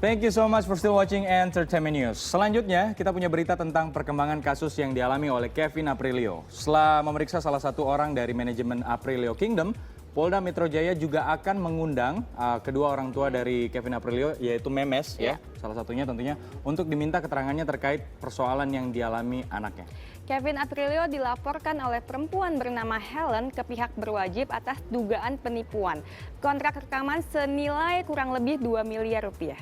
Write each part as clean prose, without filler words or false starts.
Thank you so much for still watching Entertainment News. Selanjutnya, kita punya berita tentang perkembangan kasus yang dialami oleh Kevin Aprilio. Setelah memeriksa salah satu orang dari manajemen Aprilio Kingdom, Polda Metro Jaya juga akan mengundang kedua orang tua dari Kevin Aprilio, yaitu Memes, ya, salah satunya tentunya, untuk diminta keterangannya terkait persoalan yang dialami anaknya. Kevin Aprilio dilaporkan oleh perempuan bernama Helen ke pihak berwajib atas dugaan penipuan. Kontrak rekaman senilai kurang lebih 2 miliar rupiah.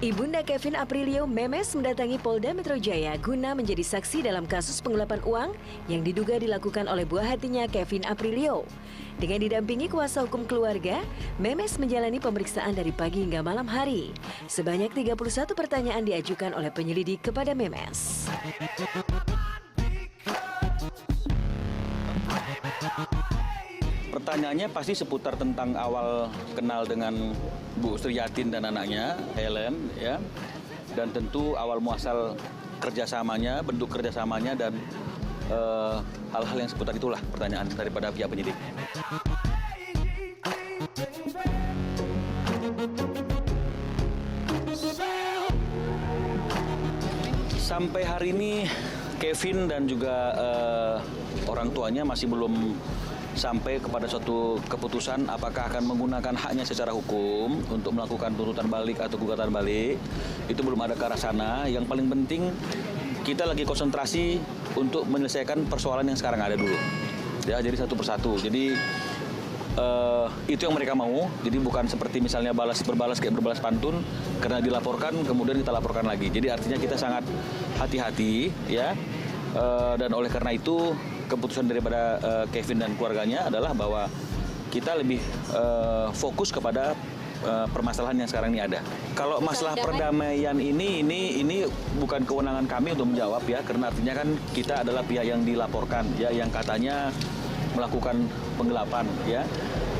Ibunda Kevin Aprilio, Memes, mendatangi Polda Metro Jaya guna menjadi saksi dalam kasus penggelapan uang yang diduga dilakukan oleh buah hatinya Kevin Aprilio. Dengan didampingi kuasa hukum keluarga, Memes menjalani pemeriksaan dari pagi hingga malam hari. Sebanyak 31 pertanyaan diajukan oleh penyelidik kepada Memes. Pertanyaannya pasti seputar tentang awal kenal dengan Bu Sriyatin dan anaknya, Helen, ya. Dan tentu awal muasal kerjasamanya, bentuk kerjasamanya, dan hal-hal yang seputar itulah pertanyaan daripada pihak penyidik. Sampai hari ini Kevin dan juga orang tuanya masih belum sampai kepada suatu keputusan apakah akan menggunakan haknya secara hukum untuk melakukan tuntutan balik atau gugatan balik. Itu belum ada ke arah sana. Yang paling penting kita lagi konsentrasi untuk menyelesaikan persoalan yang sekarang ada dulu. Ya, jadi satu persatu. Jadi itu yang mereka mau. Jadi bukan seperti misalnya berbalas pantun karena dilaporkan kemudian kita laporkan lagi. Jadi artinya kita sangat hati-hati, ya. Dan oleh karena itu keputusan daripada Kevin dan keluarganya adalah bahwa kita lebih fokus kepada permasalahan yang sekarang ini ada. Kalau masalah perdamaian ini bukan kewenangan kami untuk menjawab, ya, karena artinya kan kita adalah pihak yang dilaporkan, ya, yang katanya melakukan penggelapan, ya,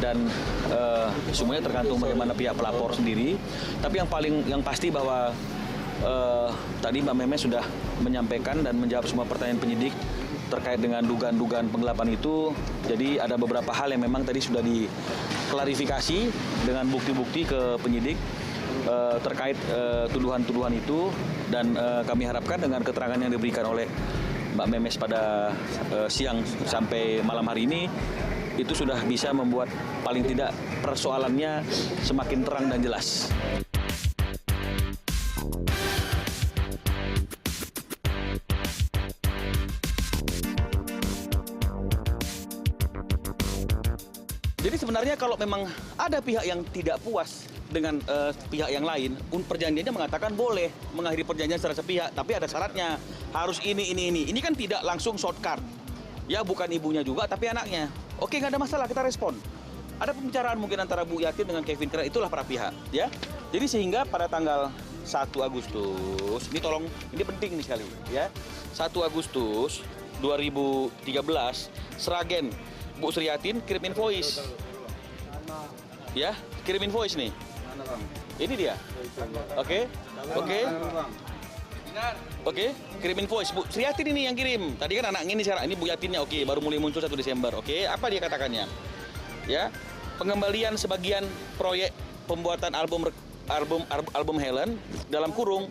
dan semuanya tergantung bagaimana pihak pelapor sendiri. Tapi yang pasti bahwa tadi Mbak Memes sudah menyampaikan dan menjawab semua pertanyaan penyidik terkait dengan dugaan-dugaan penggelapan itu. Jadi ada beberapa hal yang memang tadi sudah diklarifikasi dengan bukti-bukti ke penyidik terkait tuduhan-tuduhan itu, dan kami harapkan dengan keterangan yang diberikan oleh Mbak Memes pada siang sampai malam hari ini itu sudah bisa membuat paling tidak persoalannya semakin terang dan jelas. Jadi sebenarnya kalau memang ada pihak yang tidak puas dengan pihak yang lain, perjanjiannya mengatakan boleh mengakhiri perjanjian secara sepihak, tapi ada syaratnya, harus ini. Ini kan tidak langsung shortcut. Ya, bukan ibunya juga, tapi anaknya. Oke, nggak ada masalah, kita respon. Ada pembicaraan mungkin antara Bu Yatin dengan Kevin, karena itulah para pihak, ya. Jadi sehingga pada tanggal 1 Agustus, ini penting nih sekali, ya. 1 Agustus 2013, Sragen Bu Sriyatin kirim invoice. Ya, kirim invoice nih. Ini dia. Oke. Oke, kirim invoice. Bu Sriyatin ini yang kirim. Tadi kan anaknya ini sekarang, ini Bu Yatinnya. Oke, baru mulai muncul 1 Desember. Oke, apa dia katakannya? Ya, pengembalian sebagian proyek pembuatan album Helen dalam kurung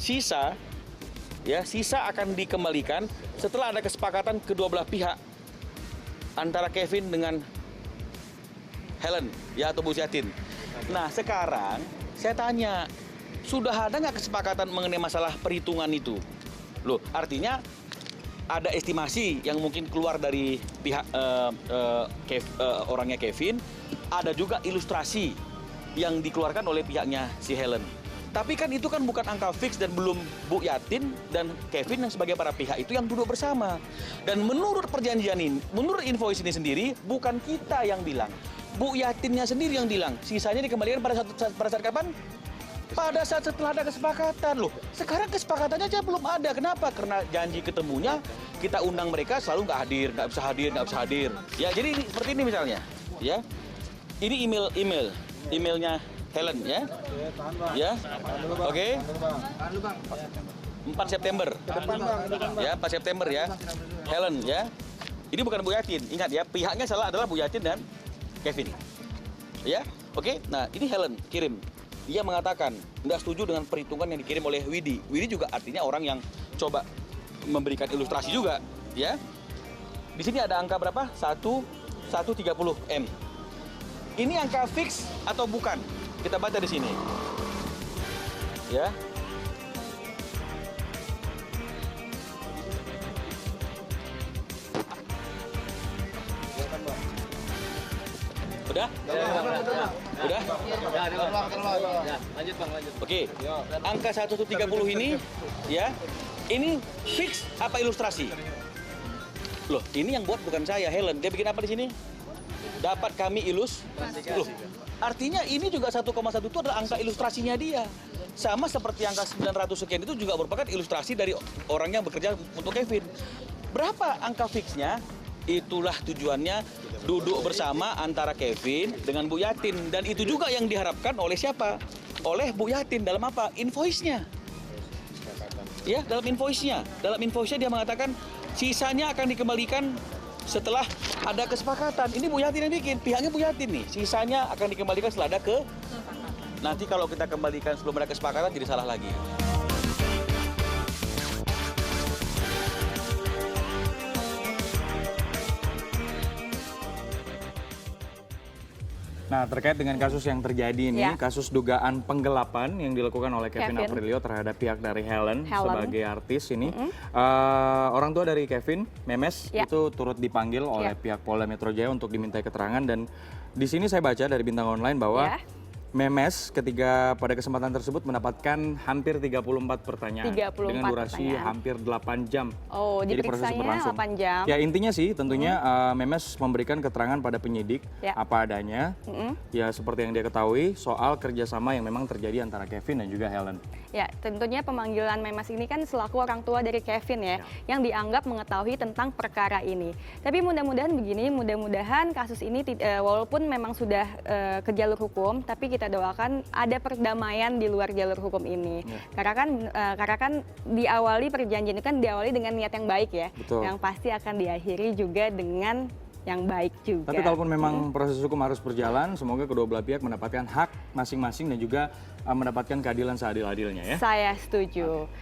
sisa akan dikembalikan setelah ada kesepakatan kedua belah pihak antara Kevin dengan Helen, ya, atau Bu Sriyatin. Nah, sekarang saya tanya, sudah ada nggak kesepakatan mengenai masalah perhitungan itu? Loh, artinya ada estimasi yang mungkin keluar dari pihak orangnya Kevin, ada juga ilustrasi yang dikeluarkan oleh pihaknya si Helen. Tapi kan itu kan bukan angka fix dan belum Bu Yatin dan Kevin yang sebagai para pihak itu yang duduk bersama. Dan menurut perjanjian ini, menurut invoice ini sendiri, bukan kita yang bilang. Bu Yatinnya sendiri yang bilang, sisanya dikembalikan pada saat kapan? Pada saat setelah ada kesepakatan. Loh, sekarang kesepakatannya aja belum ada. Kenapa? Karena janji ketemunya, kita undang mereka selalu nggak bisa hadir. Ya, jadi seperti ini misalnya. Ya, ini emailnya Helen, ya. Ya. Oke. 4 September. Ya, 4 September, ya. Helen, ya. Ini bukan Bu Yatin, ingat ya, pihaknya salah adalah Bu Yatin dan Kevin. Ya, oke. Nah, ini Helen kirim. Dia mengatakan nggak setuju dengan perhitungan yang dikirim oleh Widi. Widi juga artinya orang yang coba memberikan ilustrasi juga, ya. Di sini ada angka berapa? 130 M. Ini angka fix atau bukan? Kita baca di sini. Ya. Udah? Udah? Lanjut Bang, lanjut. Oke. Angka 130 ini ya. Ini fix apa ilustrasi? Loh, ini yang buat bukan saya, Helen. Dia bikin apa di sini? Dapat kami Loh, artinya ini juga 1,1 itu adalah angka ilustrasinya dia. Sama seperti angka 900 sekian itu juga merupakan ilustrasi dari orang yang bekerja untuk Kevin. Berapa angka fixnya? Itulah tujuannya duduk bersama antara Kevin dengan Bu Yatin. Dan itu juga yang diharapkan oleh siapa? Oleh Bu Yatin dalam apa? Invoice-nya. Ya, dalam invoice-nya. Dalam invoice-nya dia mengatakan sisanya akan dikembalikan setelah ada kesepakatan. Ini Bu Yatin yang bikin, pihaknya Bu Yatin nih. Sisanya akan dikembalikan setelah ada nanti kalau kita kembalikan sebelum ada kesepakatan jadi salah lagi. Nah, terkait dengan kasus yang terjadi ini, Ya. kasus dugaan penggelapan yang dilakukan oleh Kevin Kevin. Aprilio terhadap pihak dari Helen. Sebagai artis ini. Orang tua dari Kevin, Memes, Ya. itu turut dipanggil oleh Ya. pihak Polda Metro Jaya untuk dimintai keterangan. Dan di sini saya baca dari Bintang Online bahwa Ya. Memes ketika pada kesempatan tersebut mendapatkan hampir 34 pertanyaan 34 dengan durasi pertanyaan. hampir 8 jam. Oh, Jadi diperiksanya berlangsung. 8 jam. Ya intinya sih tentunya Memes memberikan keterangan pada penyidik Ya. apa adanya. Ya seperti yang dia ketahui soal kerjasama yang memang terjadi antara Kevin dan juga Helen. Ya, tentunya pemanggilan Memes ini kan selaku orang tua dari Kevin ya, yang dianggap mengetahui tentang perkara ini. Tapi mudah-mudahan begini, mudah-mudahan kasus ini walaupun memang sudah ke jalur hukum, tapi kita doakan ada perdamaian di luar jalur hukum ini. Karena kan diawali perjanjian itu kan diawali dengan niat yang baik ya, Betul. yang pasti akan diakhiri juga dengan yang baik juga. Tapi kalaupun memang proses hukum harus berjalan, semoga kedua belah pihak mendapatkan hak masing-masing dan juga mendapatkan keadilan seadil-adilnya ya. Saya setuju.